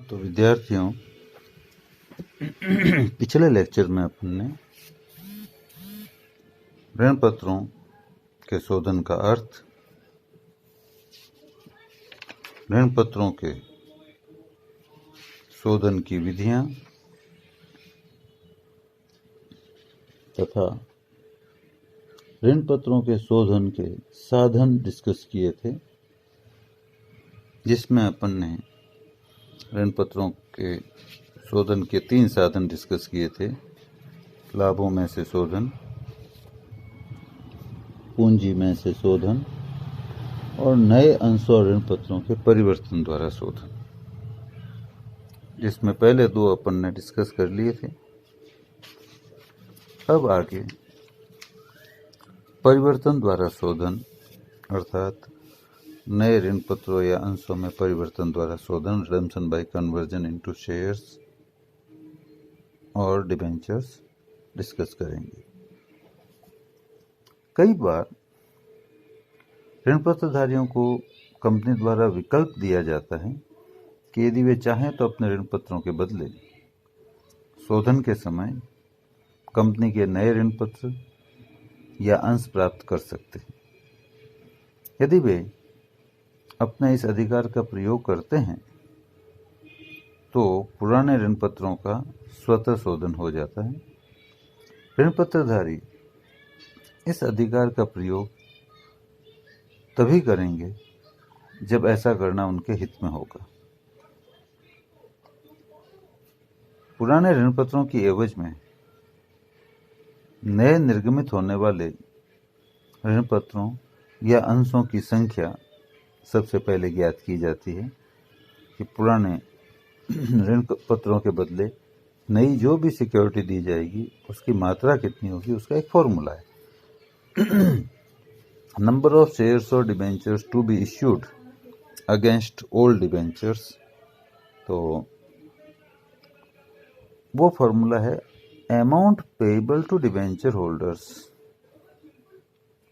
तो विद्यार्थियों, पिछले लेक्चर में अपन ने ऋण पत्रों के शोधन का अर्थ, ऋण पत्रों के शोधन की विधियां तथा ऋण पत्रों के शोधन के साधन डिस्कस किए थे, जिसमें अपन ने ऋण पत्रों के शोधन के 3 साधन डिस्कस किए थे। लाभों में से शोधन, पूंजी में से शोधन और नए अंशों और ऋण पत्रों के परिवर्तन द्वारा शोधन, जिसमें पहले 2 अपन ने डिस्कस कर लिए थे। अब आगे परिवर्तन द्वारा शोधन अर्थात नए ऋण पत्रों या अंशों में परिवर्तन द्वारा शोधन, redemption bye conversion into shares और डिबेंचर्स डिस्कस करेंगे। कई बार ऋण पत्रधारियों को कंपनी द्वारा विकल्प दिया जाता है कि यदि वे चाहें तो अपने ऋण पत्रों के बदले शोधन के समय कंपनी के नए ऋण पत्र या अंश प्राप्त कर सकते हैं। यदि वे अपने इस अधिकार का प्रयोग करते हैं तो पुराने ऋण पत्रों का स्वतः शोधन हो जाता है। ऋण पत्रधारी इस अधिकार का प्रयोग तभी करेंगे जब ऐसा करना उनके हित में होगा। पुराने ऋण पत्रों की एवज में नए निर्गमित होने वाले ऋण पत्रों या अंशों की संख्या सबसे पहले ज्ञात की जाती है कि पुराने ऋण पत्रों के बदले नई जो भी सिक्योरिटी दी जाएगी उसकी मात्रा कितनी होगी, उसका एक फॉर्मूला है। नंबर ऑफ शेयर्स और debentures to be issued against old debentures, तो वो फॉर्मूला है amount payable to debenture holders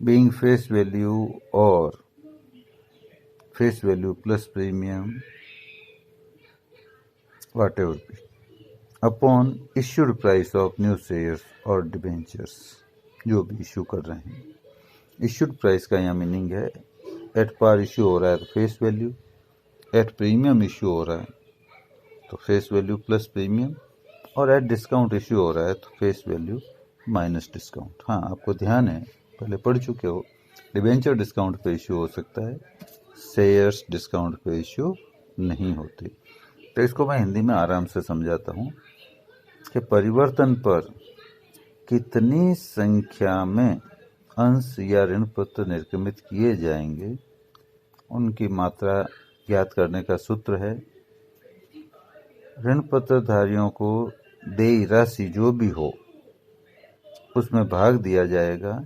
being face value और face value plus premium whatever be upon issued price of new shares और debentures जो भी issue कर रहे हैं। इश्यूड प्राइस का यहाँ मीनिंग है एट पार इश्यू हो रहा है तो face value, at premium issue हो रहा है तो फेस वैल्यू प्लस प्रीमियम, और एट डिस्काउंट इश्यू हो रहा है तो फेस वैल्यू माइनस डिस्काउंट। हाँ, आपको ध्यान है, पहले पढ़ चुके हो, डिबेंचर डिस्काउंट पे इश्यू हो सकता है, शेयर्स डिस्काउंट पे इश्यू नहीं होते। तो इसको मैं हिंदी में आराम से समझाता हूँ कि परिवर्तन पर कितनी संख्या में अंश या ऋण पत्र निर्गमित किए जाएंगे, उनकी मात्रा ज्ञात करने का सूत्र है ऋण पत्रधारियों को देय राशि जो भी हो उसमें भाग दिया जाएगा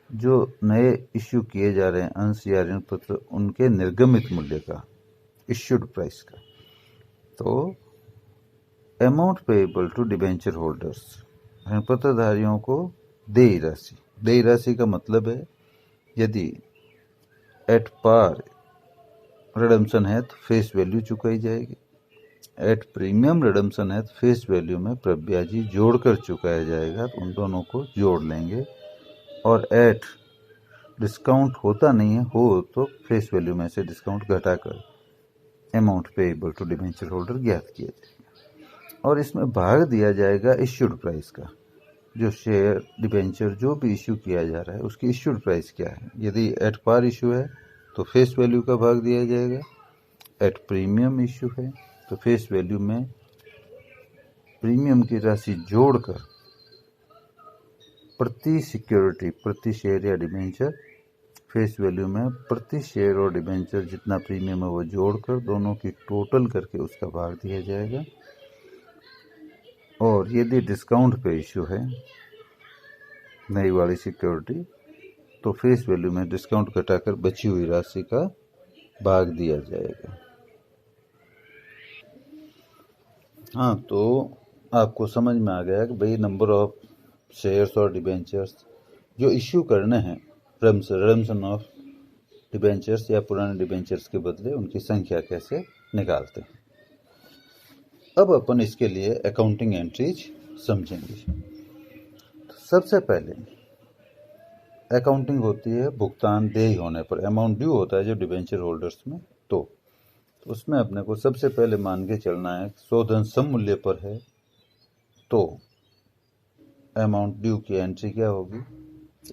जो नए इश्यू किए जा रहे हैं अंश या ऋण पत्र उनके निर्गमित मूल्य का, इश्यूड प्राइस का। तो amount payable to debenture holders, ऋण पत्रधारियों को देय राशि। देय राशि का मतलब है यदि एट पार रिडेम्पशन है तो फेस वैल्यू चुकाई जाएगी, एट प्रीमियम रिडेम्पशन है तो फेस वैल्यू में प्रब्याजी जोड़कर चुकाया जाएगा, तो उन दोनों को जोड़ लेंगे, और एट डिस्काउंट होता नहीं है हो तो फेस वैल्यू में से डिस्काउंट घटाकर amount payable to debenture holder ज्ञात किया जाएगा। और इसमें भाग दिया जाएगा इश्यूड प्राइस का, जो शेयर डिबेंचर जो भी इश्यू किया जा रहा है उसकी इश्यूड प्राइस क्या है। यदि एट पार इश्यू है तो फेस वैल्यू का भाग दिया जाएगा, एट प्रीमियम इश्यू है तो फेस वैल्यू में प्रीमियम की राशि जोड़कर प्रति सिक्योरिटी, प्रति शेयर या डिबेंचर फेस वैल्यू में प्रति शेयर और डिबेंचर जितना प्रीमियम है वो जोड़कर दोनों की टोटल करके उसका भाग दिया जाएगा। और यदि डिस्काउंट पे इश्यू है नई वाली सिक्योरिटी तो फेस वैल्यू में डिस्काउंट घटाकर बची हुई राशि का भाग दिया जाएगा। हाँ, तो आपको समझ में आ गया कि भाई नंबर ऑफ शेयर्स और डिबेंचर्स जो इश्यू करने हैं, रिडेम्पशन ऑफ डिबेंचर्स या पुराने डिबेंचर्स के बदले उनकी संख्या कैसे निकालते हैं। अब अपन इसके लिए अकाउंटिंग एंट्रीज समझेंगे। तो सबसे पहले अकाउंटिंग होती है भुगतान देय होने पर, अमाउंट ड्यू होता है जो डिबेंचर होल्डर्स में, तो उसमें अपने को सबसे पहले मान के चलना है शोधन सम मूल्य पर है, तो अमाउंट ड्यू की एंट्री क्या होगी,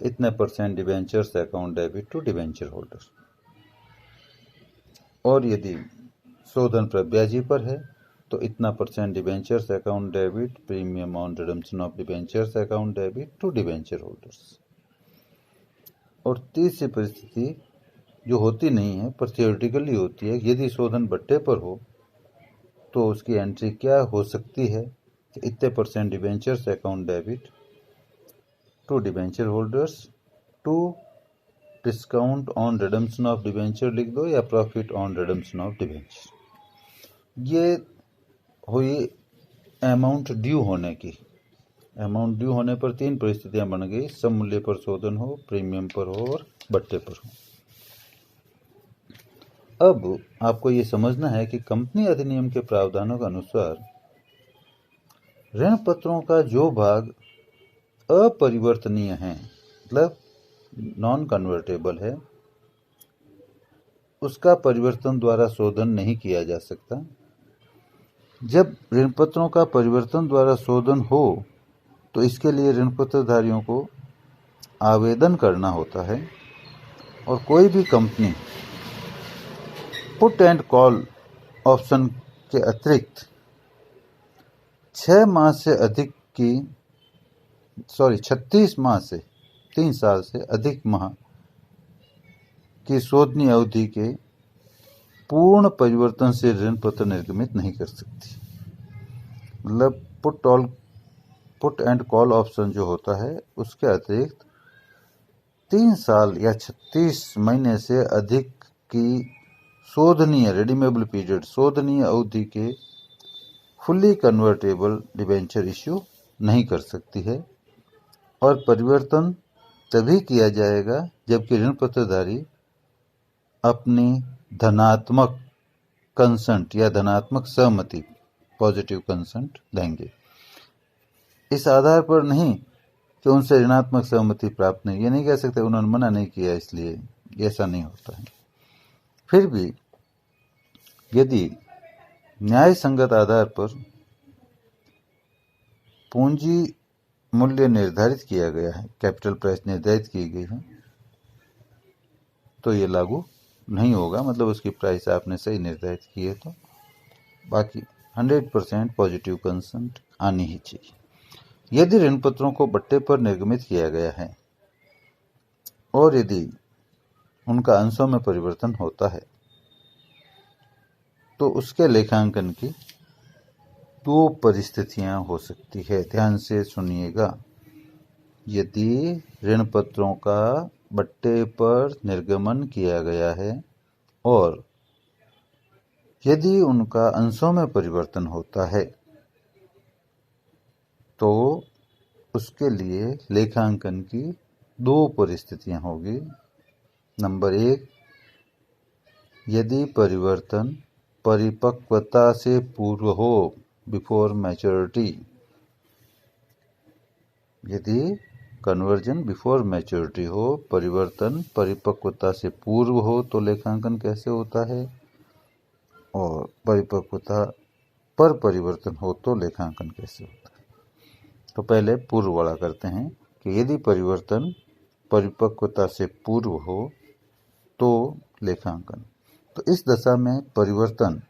इतने % debentures account debit to debenture holder. और यदि शोधन प्रब्याजी पर है तो इतना % debentures account debit premium on redemption of debentures account debit to debenture holders. और तीसरी परिस्थिति जो होती नहीं है पर थियोरेटिकली होती है, यदि शोधन बट्टे पर हो तो उसकी एंट्री क्या हो सकती है, इतने % debentures account debit to debenture holders to discount on redemption of debenture लिख दो या profit on redemption of debenture. ये हुई अमाउंट ड्यू होने की। अमाउंट ड्यू होने पर तीन परिस्थितियां बन गई, सम मूल्य पर शोधन हो, प्रीमियम पर हो और बट्टे पर हो। अब आपको ये समझना है कि कंपनी अधिनियम के प्रावधानों के अनुसार ऋण पत्रों का जो भाग अपरिवर्तनीय है, मतलब नॉन कन्वर्टेबल है, उसका परिवर्तन द्वारा शोधन नहीं किया जा सकता। जब ऋण पत्रों का परिवर्तन द्वारा शोधन हो तो इसके लिए ऋण पत्रधारियों को आवेदन करना होता है, और कोई भी company put and call option के अतिरिक्त 36 माह से 3 साल से अधिक माह की शोधनीय अवधि के पूर्ण परिवर्तन से ऋण पत्र निर्गमित नहीं कर सकती। मतलब पुट एंड कॉल ऑप्शन जो होता है उसके अतिरिक्त 3 साल या 36 महीने से अधिक की शोधनीय रिडीमेबल पीरियड, शोधनीय अवधि के फुल्ली कन्वर्टेबल डिबेंचर इश्यू नहीं कर सकती है। और परिवर्तन तभी किया जाएगा जबकि ऋण पत्रधारी अपनी धनात्मक कंसेंट या धनात्मक सहमति, पॉजिटिव कंसेंट देंगे। इस आधार पर नहीं कि उनसे ऋणात्मक सहमति प्राप्त नहीं, ये नहीं कह सकते उन्होंने मना नहीं किया इसलिए, ऐसा नहीं होता है। फिर भी यदि न्याय संगत आधार पर पूंजी मूल्य निर्धारित किया गया है, कैपिटल प्राइस निर्धारित की गई है, तो ये लागू नहीं होगा। मतलब उसकी प्राइस आपने सही निर्धारित की है तो बाकी 100% पॉजिटिव कंसेंट आनी ही चाहिए। यदि ऋण पत्रों को बट्टे पर निर्गमित किया गया है और यदि उनका अंशों में परिवर्तन होता है तो उसके लेखांकन की 2 परिस्थितियां हो सकती है। ध्यान से सुनिएगा। यदि ऋण पत्रों का बट्टे पर निर्गमन किया गया है और यदि उनका अंशों में परिवर्तन होता है तो उसके लिए लेखांकन की 2 परिस्थितियां होगी। नंबर 1, यदि परिवर्तन परिपक्वता से पूर्व हो, बिफोर मैच्योरिटी। यदि कन्वर्जन बिफोर मैच्योरिटी हो, परिवर्तन परिपक्वता से पूर्व हो तो लेखांकन कैसे होता है, और परिपक्वता पर परिवर्तन हो तो लेखांकन कैसे होता है। तो पहले पूर्व वाला करते हैं कि यदि परिवर्तन परिपक्वता से पूर्व हो तो लेखांकन। तो इस दशा में परिवर्तन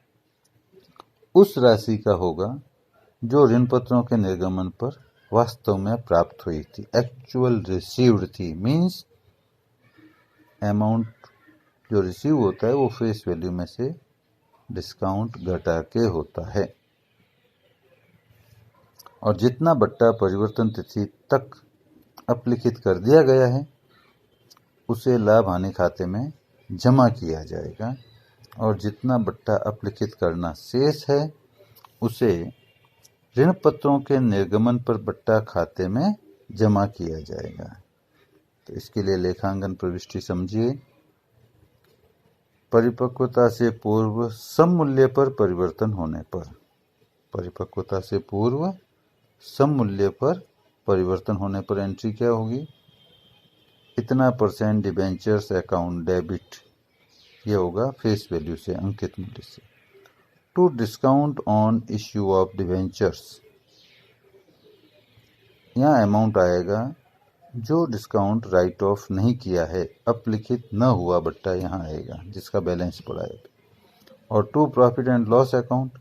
उस राशि का होगा जो ऋण पत्रों के निर्गमन पर वास्तव में प्राप्त हुई थी, एक्चुअल रिसीव्ड थी। मीन्स अमाउंट जो रिसीव होता है वो फेस वैल्यू में से डिस्काउंट घटा के होता है। और जितना बट्टा परिवर्तन तिथि तक अपलिखित कर दिया गया है उसे लाभ हानि खाते में जमा किया जाएगा, और जितना बट्टा अपलिखित करना शेष है उसे ऋण पत्रों के निर्गमन पर बट्टा खाते में जमा किया जाएगा। तो इसके लिए लेखांकन प्रविष्टि समझिए। परिपक्वता से पूर्व सम मूल्य पर परिवर्तन होने पर परिपक्वता से पूर्व सम मूल्य पर परिवर्तन होने पर एंट्री क्या होगी, इतना % डिबेंचर्स अकाउंट डेबिट, ये होगा फेस वैल्यू से, अंकित मूल्य से। To discount on issue of debentures, यहाँ अमाउंट आएगा जो डिस्काउंट राइट ऑफ नहीं किया है, अपलिखित न हुआ बट्टा यहाँ आएगा जिसका बैलेंस पड़ा है। और to profit and loss account,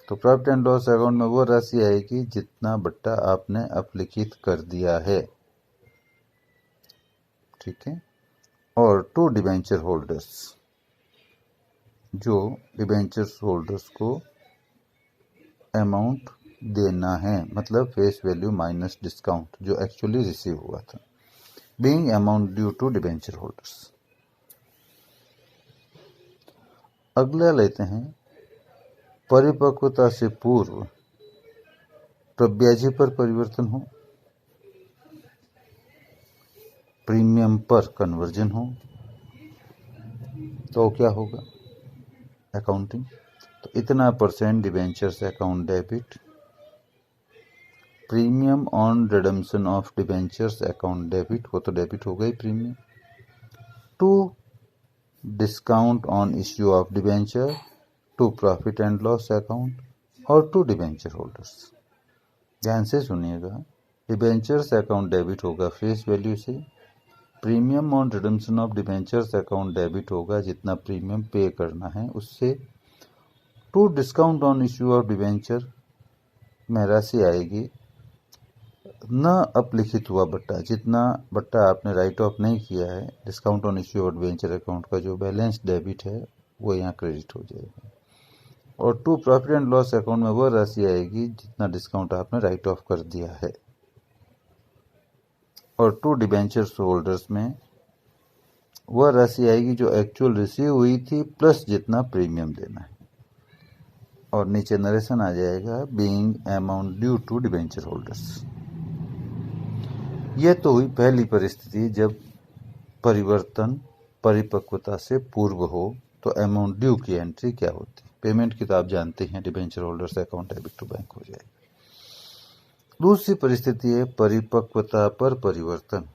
तो प्रॉफिट एंड लॉस अकाउंट में वो राशि आएगी जितना बट्टा आपने अपलिखित कर दिया है, ठीक है। और टू डिबेंचर होल्डर्स, जो डिबेंचर्स होल्डर्स को अमाउंट देना है, मतलब फेस वैल्यू माइनस डिस्काउंट जो एक्चुअली रिसीव हुआ था, being amount due to debenture holders. अगला लेते हैं परिपक्वता से पूर्व प्रब्याजी पर परिवर्तन हो, प्रीमियम पर कन्वर्जन हो, तो क्या होगा अकाउंटिंग, तो इतना % debentures account debit, premium on redemption of debentures account debit, वो तो डेबिट हो गई premium, to discount on issue of debenture, to profit and loss account और टू डिबेंचर होल्डर्स। ध्यान से सुनिएगा, डिबेंचर्स अकाउंट डेबिट होगा फेस वैल्यू से, premium on redemption of debentures account debit होगा जितना प्रीमियम पे करना है उससे, to discount on issue of debenture में राशि आएगी न अपलिखित हुआ बट्टा, जितना बट्टा आपने राइट ऑफ नहीं किया है, discount on issue of debenture account का जो बैलेंस डेबिट है वो यहाँ क्रेडिट हो जाएगा। और to profit and loss account में वह राशि आएगी जितना डिस्काउंट आपने राइट ऑफ कर दिया है। और टू डिबेंचर्स होल्डर्स में वह राशि आएगी जो एक्चुअल रिसीव हुई थी प्लस जितना प्रीमियम देना है। और नीचे नरेशन आ जाएगा being amount due to debenture holders. यह तो हुई पहली परिस्थिति जब परिवर्तन परिपक्वता से पूर्व हो, तो अमाउंट ड्यू की एंट्री क्या होती है, पेमेंट की तो आप जानते हैं, debenture holders account debit to bank हो जाएगा। दूसरी परिस्थिति है परिपक्वता पर परिवर्तन।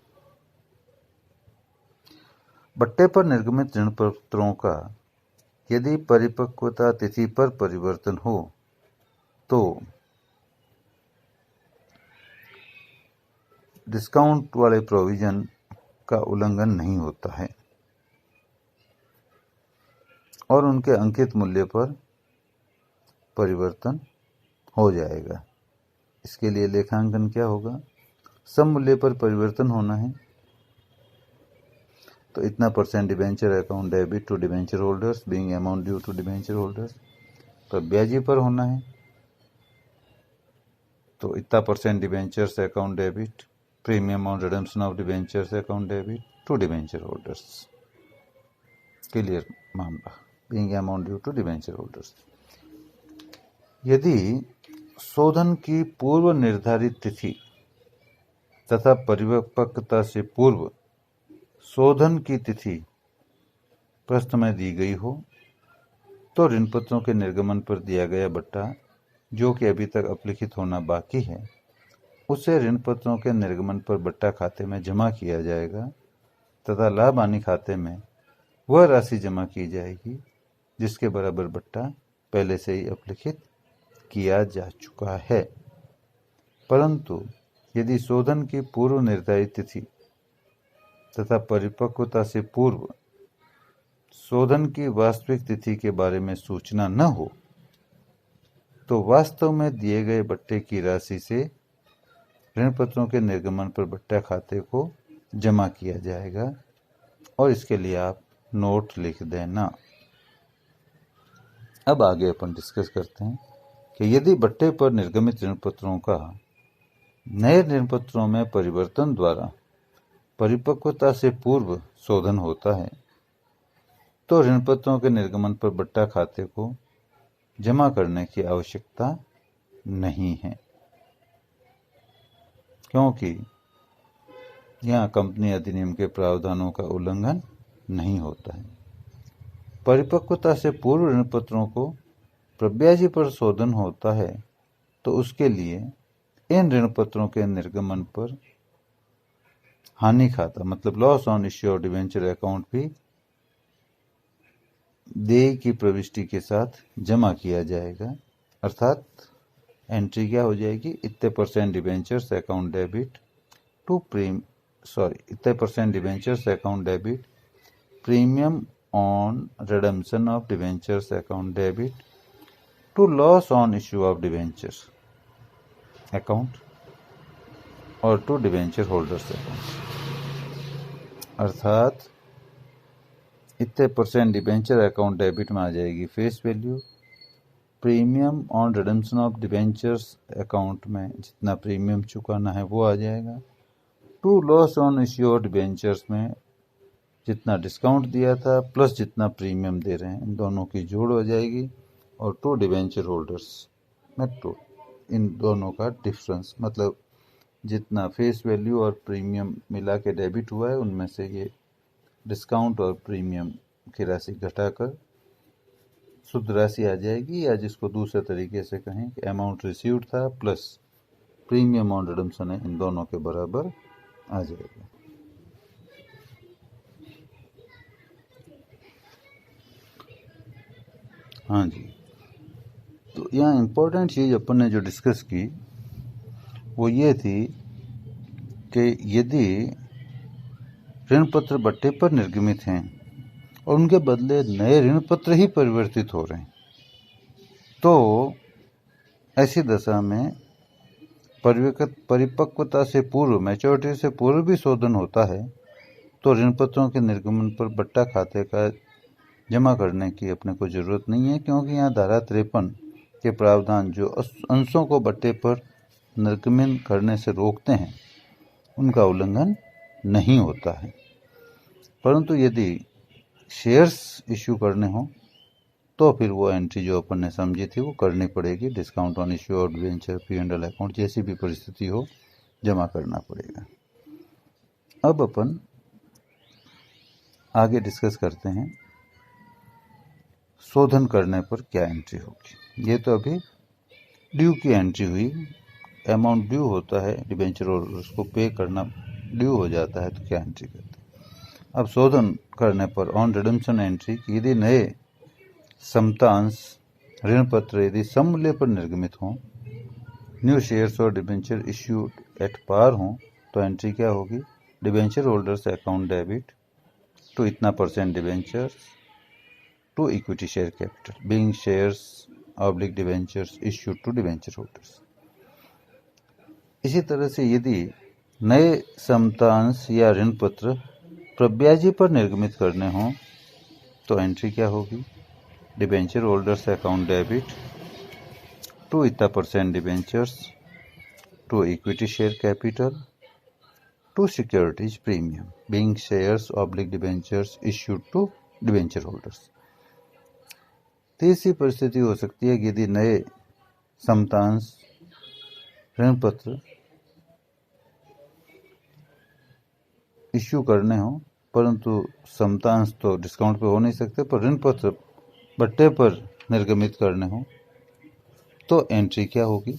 बट्टे पर निर्गमित ऋण पत्रों का यदि परिपक्वता तिथि पर परिवर्तन हो तो डिस्काउंट वाले प्रोविजन का उल्लंघन नहीं होता है और उनके अंकित मूल्य पर परिवर्तन हो जाएगा। इसके लिए लेखांकन क्या होगा, सम मूल्य पर परिवर्तन होना है, तो इतना % debenture account debit to debenture holders being amount due to debenture holders. तो ब्याजी पर होना है, तो इतना % debentures account debit, premium on redemption of debentures account debit to debenture holders. Clear मामला, being amount due to debenture holders. यदि शोधन की पूर्व निर्धारित तिथि तथा परिपक्वता से पूर्व शोधन की तिथि प्रश्न में दी गई हो तो ऋण पत्रों के निर्गमन पर दिया गया बट्टा जो कि अभी तक अपलिखित होना बाकी है उसे ऋण पत्रों के निर्गमन पर बट्टा खाते में जमा किया जाएगा तथा लाभ हानि खाते में वह राशि जमा की जाएगी जिसके बराबर बट्टा पहले से ही अपलिखित किया जा चुका है। परंतु यदि शोधन की पूर्व निर्धारित तिथि तथा परिपक्वता से पूर्व शोधन की वास्तविक तिथि के बारे में सूचना न हो तो वास्तव में दिए गए बट्टे की राशि से ऋण पत्रों के निर्गमन पर बट्टा खाते को जमा किया जाएगा और इसके लिए आप नोट लिख देना। अब आगे अपन डिस्कस करते हैं कि यदि बट्टे पर निर्गमित ऋण पत्रों का नए ऋण पत्रों में परिवर्तन द्वारा परिपक्वता से पूर्व शोधन होता है तो ऋण पत्रों के निर्गमन पर बट्टा खाते को जमा करने की आवश्यकता नहीं है, क्योंकि यहाँ कंपनी अधिनियम के प्रावधानों का उल्लंघन नहीं होता है। परिपक्वता से पूर्व ऋण पत्रों को प्रब्याजी पर शोधन होता है तो उसके लिए इन ऋण पत्रों के निर्गमन पर हानि खाता मतलब loss on issue of debenture account भी देय की प्रविष्टि के साथ जमा किया जाएगा। अर्थात एंट्री क्या हो जाएगी, इतने percent debentures account debit to इतने percent debentures account debit premium on redemption of debentures account debit to loss on issue of debentures account और टू डिवेंचर होल्डर्स अकाउंट। अर्थात इतने परसेंट डिवेंचर अकाउंट डेबिट में आ जाएगी face value, premium on redemption of debentures account में जितना premium चुकाना है वो आ जाएगा, to loss on issue of debentures में जितना डिस्काउंट दिया था प्लस जितना प्रीमियम दे रहे हैं इन दोनों की जोड़ हो जाएगी, और टू डिवेंचर होल्डर्स में टू इन दोनों का डिफरेंस मतलब जितना फेस वैल्यू और प्रीमियम मिला के डेबिट हुआ है उनमें से ये डिस्काउंट और प्रीमियम की राशि घटाकर शुद्ध राशि आ जाएगी, या जिसको दूसरे तरीके से कहें कि अमाउंट रिसीव्ड था प्लस प्रीमियम ऑन रिडम्पशन है इन दोनों के बराबर आ जाएगा। हाँ जी, तो यहाँ इम्पोर्टेंट चीज़ अपन ने जो डिस्कस की वो ये थी कि यदि ऋण पत्र बट्टे पर निर्गमित हैं और उनके बदले नए ऋण पत्र ही परिवर्तित हो रहे हैं तो ऐसी दशा में परिपक्वता से पूर्व मैच्योरिटी से पूर्व भी शोधन होता है तो ऋण पत्रों के निर्गमन पर बट्टा खाते का जमा करने की अपने को जरूरत नहीं है, क्योंकि यहाँ धारा 53 के प्रावधान जो अंशों को बट्टे पर निर्गमन करने से रोकते हैं उनका उल्लंघन नहीं होता है। परंतु यदि शेयर्स इश्यू करने हो तो फिर वो एंट्री जो अपन ने समझी थी वो करनी पड़ेगी, discount on issue of debenture P&L account जैसी भी परिस्थिति हो जमा करना पड़ेगा। अब अपन आगे डिस्कस करते हैं शोधन करने पर क्या एंट्री होगी। ये तो अभी ड्यू की एंट्री हुई, अमाउंट ड्यू होता है डिबेंचर और उसको पे करना ड्यू हो जाता है तो क्या एंट्री करते हैं। अब शोधन करने पर ऑन रिडम्पशन एंट्री यदि नए समतांश ऋण पत्र यदि सममूल्य पर निर्गमित हों, न्यू शेयर्स और डिबेंचर इश्यूड एट पार हों तो एंट्री क्या होगी, debenture holders account debit to इतना percent debentures to equity share capital being shares oblique debentures issued to debenture holders. इसी तरह से यदि नए समतांश या ऋण पत्र प्रब्याजी पर निर्गमित करने हों तो एंट्री क्या होगी, debenture holders account debit to इतना percent debentures to equity share capital to securities premium being shares oblique debentures issued to debenture holders. तीसरी परिस्थिति हो सकती है कि यदि नए समतांश ऋण पत्र इश्यू करने हो परंतु समतांश तो डिस्काउंट पे हो नहीं सकते, पर ऋण पत्र बट्टे पर निर्गमित करने हो तो एंट्री क्या होगी,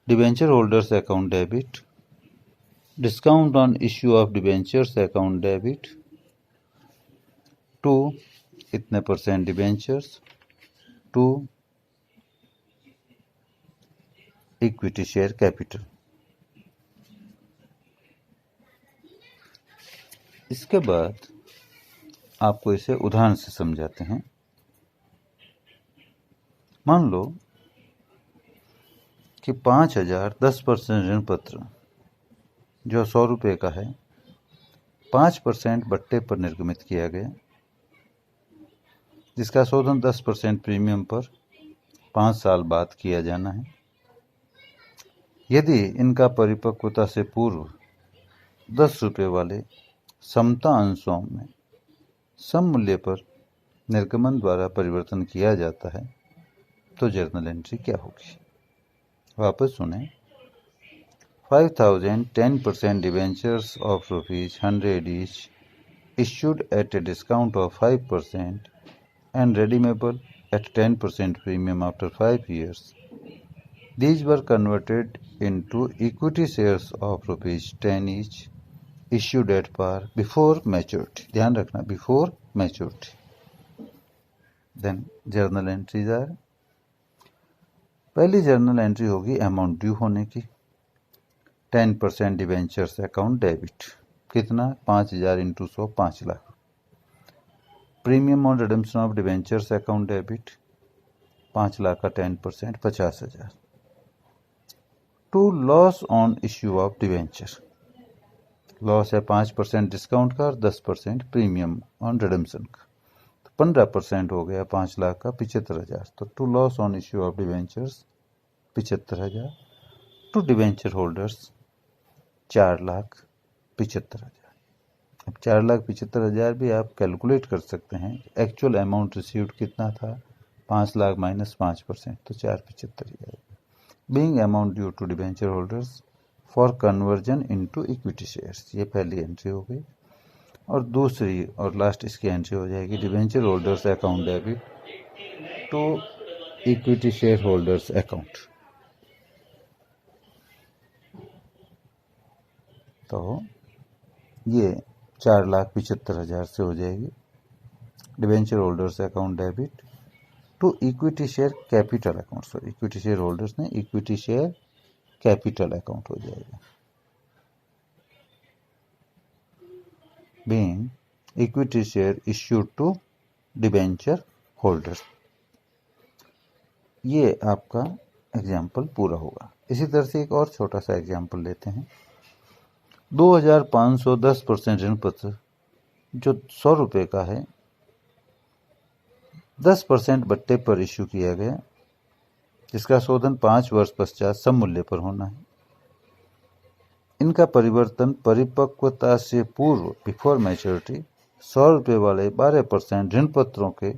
debenture holders account debit discount on issue of debentures account debit to इतने percent debentures to equity share capital. इसके बाद आपको इसे उदाहरण से समझाते हैं। मान लो कि 5,000 10% ऋण पत्र जो 100 रुपये का है 5% बट्टे पर निर्गमित किया गया, जिसका शोधन 10% प्रीमियम पर 5 साल बाद किया जाना है। यदि इनका परिपक्वता से पूर्व 10 रुपये वाले समता अंशों में सम मूल्य पर निर्गमन द्वारा परिवर्तन किया जाता है तो जर्नल एंट्री क्या होगी। वापस सुने, 5,000 10% debentures of ₹100 each issued at a discount of 5% and redeemable at 10% premium after 5 years. These were converted into equity shares of rupees 10 each, issued at par before maturity. ध्यान रखना, before maturity. Then journal entries are. पहली journal entry होगी amount due होने की, 10% debentures account debit, कितना, 5000 into 100, 5 lakh. Premium on redemption of debentures account debit, 5 lakh का 10%, 50,000। To loss on issue of debenture, loss है 5% discount का और 10% प्रीमियम ऑन रिडम्पशन का, तो 15% हो गया 5 लाख का 75,000। तो to loss on issue of debentures 75,000, to debenture holders 4,75,000। अब 4,75,000 भी आप कैलकुलेट कर सकते हैं, एक्चुअल अमाउंट रिसीव्ड कितना था, 5 लाख माइनस 5%, तो 4,75,000। Being amount due to debenture holders for conversion into equity shares, ये पहली एंट्री हो गई। और दूसरी और लास्ट इसकी एंट्री हो जाएगी debenture holders account debit to equity share holders account. तो ये 4,75,000 से हो जाएगी debenture holders account debit to equity share capital account, sorry equity share holders ने इक्विटी शेयर कैपिटल अकाउंट हो जाएगा, being equity share issued to debenture holders. ये आपका एग्जाम्पल पूरा होगा। इसी तरह से एक और छोटा सा एग्जाम्पल लेते हैं। 2,510% ऋण पत्र जो 100 रुपये का है, 10% बट्टे पर इश्यू किया गया, जिसका शोधन 5 वर्ष पश्चात सम मूल्य पर होना है। इनका परिवर्तन परिपक्वता से पूर्व बिफोर मैच्योरिटी 100 रुपये वाले 12% ऋण पत्रों के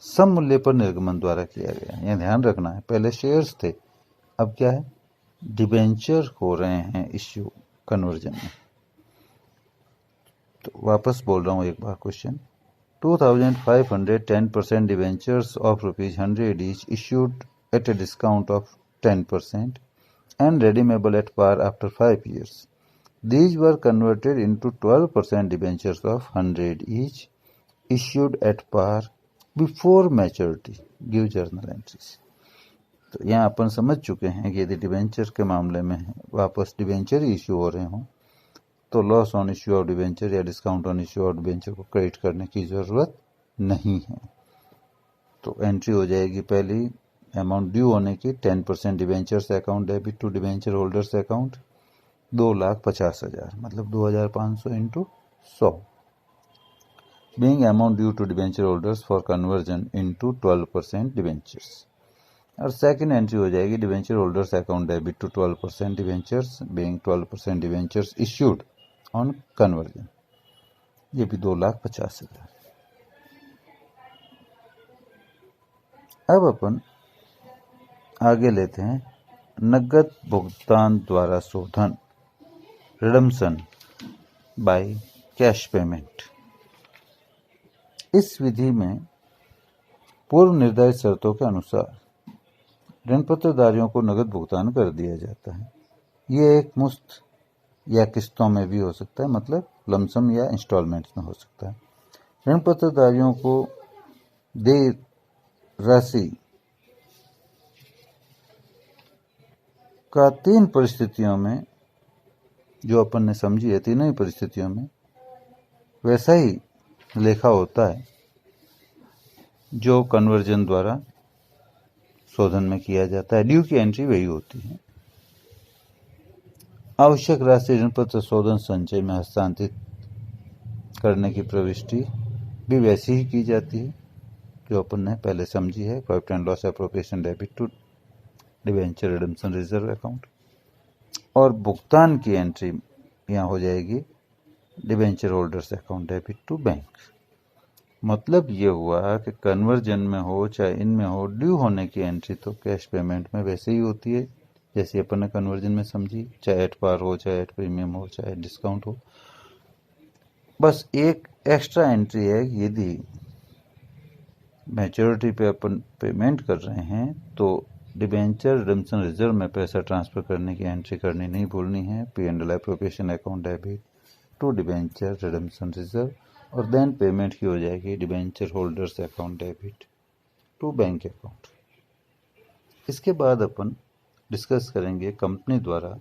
सम मूल्य पर निर्गमन द्वारा किया गया। यह ध्यान रखना है, पहले शेयर्स थे, अब क्या है, डिबेंचर हो रहे हैं इश्यू कन्वर्जन में। तो वापस बोल रहा हूँ एक बार question. 2,510% debentures of ₹100 each issued at a discount of 10% and redeemable at par after 5 years. These were converted into 12% debentures of 100 each issued at par before maturity. Give journal entries. तो यहाँ अपन समझ चुके हैं कि यदि डिवेंचर के मामले में वापस डिवेंचर ही इश्यू हो रहे हों तो loss on issue of debenture या discount on issue of debenture को क्रेडिट करने की ज़रूरत नहीं है। तो एंट्री हो जाएगी पहली अमाउंट ड्यू होने की, 10% debentures account debit to debenture holders account, 2,50,000, मतलब 2,500 into 100, being amount due to debenture holders for conversion into 12% debentures. और सेकंड एंट्री हो जाएगी debenture holders account debit to 12% debentures, being 12% debentures issued on conversion, ये भी 2,50,000। अब अपन आगे लेते हैं नगद भुगतान द्वारा शोधन, रिडम्पशन बाय कैश पेमेंट। इस विधि में पूर्व निर्धारित शर्तों के अनुसार ऋणपत्रधारियों को नगद भुगतान कर दिया जाता है। ये एक मुश्त या किस्तों में भी हो सकता है, मतलब लमसम या इंस्टॉलमेंट्स में हो सकता है। ऋणपत्रधारियों को देय राशि का 3 परिस्थितियों में, जो अपन ने समझी है, तीनों ही परिस्थितियों में वैसा ही लेखा होता है जो कन्वर्जन द्वारा शोधन में किया जाता है। ड्यू की एंट्री वही होती है। आवश्यक राशि ऋणपत्र शोधन संचय में हस्तांतरित करने की प्रविष्टि भी वैसी ही की जाती है जो अपन ने पहले समझी है, profit and loss appropriation debit to debenture redemption reserve account. और भुगतान की एंट्री यहाँ हो जाएगी debenture holders account debit to bank. मतलब ये हुआ कि कन्वर्जन में हो चाहे इनमें हो, ड्यू होने की एंट्री तो कैश पेमेंट में वैसे ही होती है जैसे अपन ने कन्वर्जन में समझी, चाहे एट पार हो, चाहे एट प्रीमियम हो, चाहे डिस्काउंट हो। बस एक एक्स्ट्रा एंट्री है, यदि मैच्योरिटी पे अपन पेमेंट कर रहे हैं तो डिबेंचर रिडम्पशन रिजर्व में पैसा ट्रांसफ़र करने की एंट्री करनी नहीं भूलनी है। P&L appropriation account debit to debenture redemption reserve, और देन पेमेंट की हो जाएगी debenture holders account debit to bank account. इसके बाद अपन डिस्कस करेंगे कंपनी द्वारा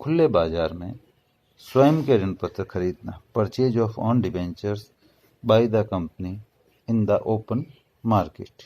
खुले बाजार में स्वयं के ऋण पत्र खरीदना, purchase of on debentures by the company in the open market.